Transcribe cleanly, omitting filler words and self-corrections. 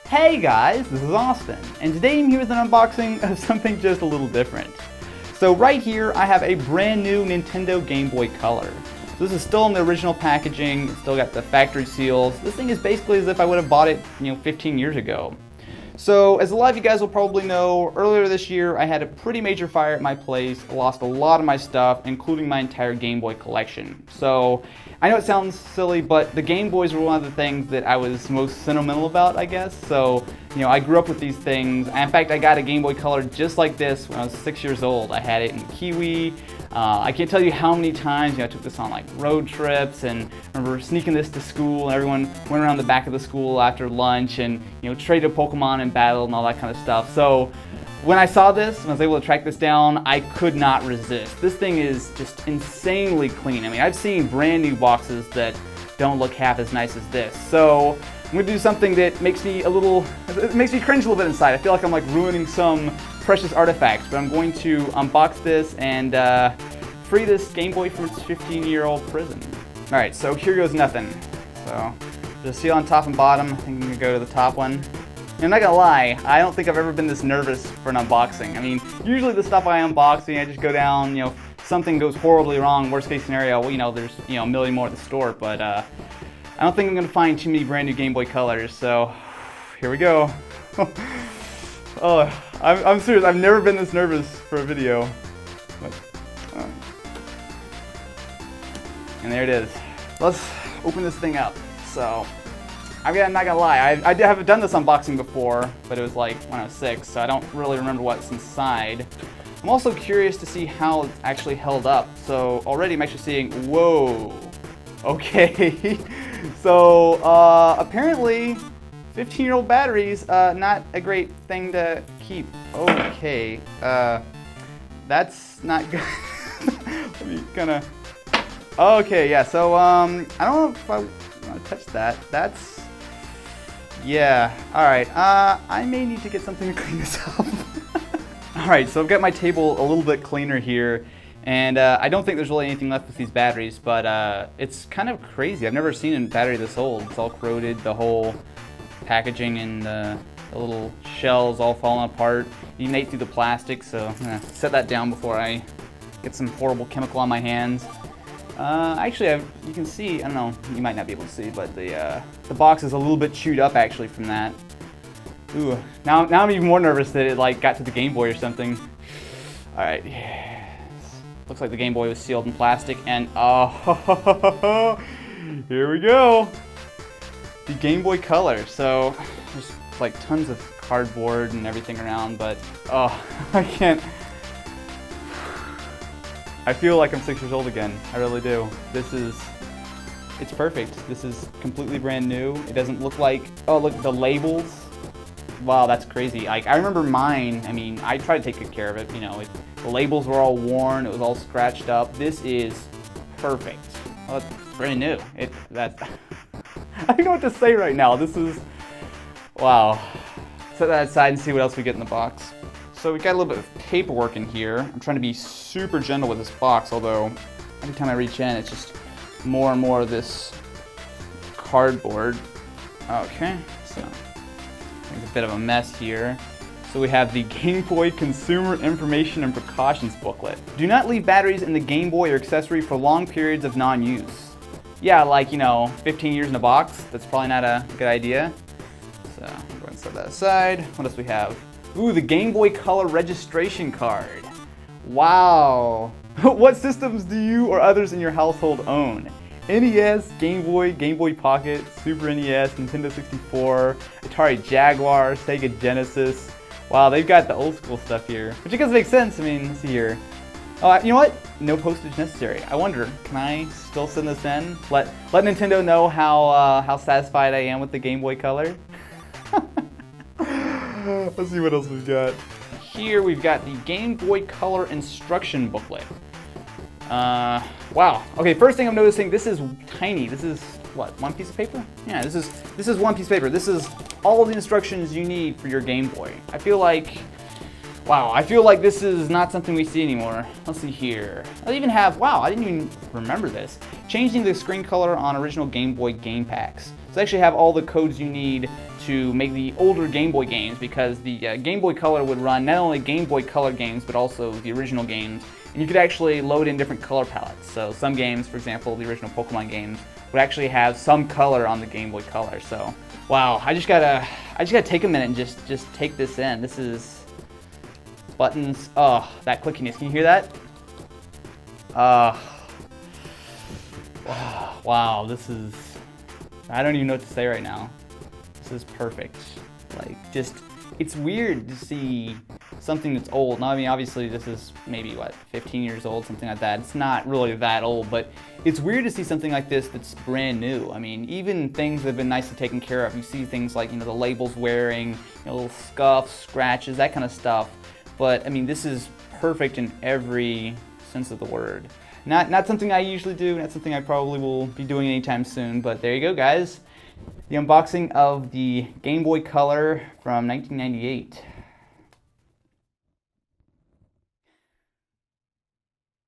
Hey guys, this is Austin, and today I'm here with an unboxing of something just a little different. So right here I have a brand new Nintendo Game Boy Color. So this is still in the original packaging, it's still got the factory seals. This thing is basically as if I would have bought it, 15 years ago. So, as a lot of you guys will probably know, earlier this year I had a pretty major fire at my place. I lost a lot of my stuff, including my entire Game Boy collection. So, I know it sounds silly, but the Game Boys were one of the things that I was most sentimental about, I guess. So, I grew up with these things. In fact, I got a Game Boy Color just like this when I was 6 years old. I had it in Kiwi. I can't tell you how many times I took this on like road trips, and I remember sneaking this to school, and everyone went around the back of the school after lunch and traded Pokemon and battled and all that kind of stuff. So when I saw this and I was able to track this down, I could not resist. This thing is just insanely clean. I mean, I've seen brand new boxes that don't look half as nice as this. So I'm going to do something that makes me it makes me cringe a little bit inside. I feel like I'm like ruining some precious artifacts, but I'm going to unbox this and free this Game Boy from its 15-year-old prison. Alright, so here goes nothing. So, the seal on top and bottom. I think I'm going to go to the top one. And I'm not going to lie, I don't think I've ever been this nervous for an unboxing. I mean, usually the stuff I unbox, I just go down, something goes horribly wrong, worst case scenario, there's, a million more at the store, but I don't think I'm going to find too many brand new Game Boy Colors, so here we go. Oh, I'm serious, I've never been this nervous for a video. And there it is. Let's open this thing up. So, I'm not gonna lie, I haven't done this unboxing before, but it was like when I was 6, so I don't really remember what's inside. I'm also curious to see how it's actually held up. So already I'm actually seeing, whoa, okay. So apparently 15-year-old batteries, not a great thing to keep. Okay, that's not good. Let me kinda, okay, yeah, so I don't know if I want to touch that. That's, yeah, alright, I may need to get something to clean this up. Alright, so I've got my table a little bit cleaner here, and I don't think there's really anything left with these batteries, but it's kind of crazy. I've never seen a battery this old. It's all corroded, the whole packaging and the little shells all falling apart. Even ate through the plastic, so I'm gonna set that down before I get some horrible chemical on my hands. Actually, you can see, I don't know, you might not be able to see, but the box is a little bit chewed up actually from that. Ooh, now I'm even more nervous that it like got to the Game Boy or something. Alright, looks like the Game Boy was sealed in plastic, and oh, here we go. The Game Boy Color. So there's like tons of cardboard and everything around, but oh, I can't. I feel like I'm 6 years old again. I really do. It's perfect. This is completely brand new. It doesn't look like, oh look, the labels. Wow, that's crazy. Like, I remember mine, I mean, I tried to take good care of it, the labels were all worn, it was all scratched up. This is perfect. Well, it's brand new. I don't know what to say right now. This is, wow. Set that aside and see what else we get in the box. So we got a little bit of paperwork in here. I'm trying to be super gentle with this box, although every time I reach in, it's just more and more of this cardboard. Okay, so there's a bit of a mess here. So we have the Game Boy Consumer Information and Precautions Booklet. Do not leave batteries in the Game Boy or accessory for long periods of non-use. Yeah, like, 15 years in a box. That's probably not a good idea. So I'm going to go ahead and set that aside. What else we have? Ooh, the Game Boy Color registration card. Wow. What systems do you or others in your household own? NES, Game Boy Pocket, Super NES, Nintendo 64, Atari Jaguar, Sega Genesis. Wow, they've got the old school stuff here, which I guess makes sense. I mean, let's see here. Oh, you know what? No postage necessary. I wonder, can I still send this in? Let Nintendo know how satisfied I am with the Game Boy Color. Let's see what else we've got. Here we've got the Game Boy Color instruction booklet. Wow. Okay, first thing I'm noticing, this is tiny. This is, what, one piece of paper? Yeah, this is one piece of paper. This is all of the instructions you need for your Game Boy. I feel like, wow, I feel like this is not something we see anymore. Let's see here. I even have, wow, I didn't even remember this. Changing the screen color on original Game Boy game packs. So they actually have all the codes you need to make the older Game Boy games, because the Game Boy Color would run not only Game Boy Color games but also the original games, and you could actually load in different color palettes. So some games, for example, the original Pokemon games, would actually have some color on the Game Boy Color. So wow, I just gotta take a minute and just take this in. This is buttons. Oh, that clickiness. Can you hear that? Wow, this is, I don't even know what to say right now. This is perfect. Like, just, it's weird to see something that's old. Now, I mean, obviously this is maybe, what, 15 years old, something like that. It's not really that old, but it's weird to see something like this that's brand new. I mean, even things that have been nicely taken care of. You see things like, the labels wearing, little scuffs, scratches, that kind of stuff. But, I mean, this is perfect in every sense of the word. Not something I usually do, not something I probably will be doing anytime soon, but there you go, guys. The unboxing of the Game Boy Color from 1998.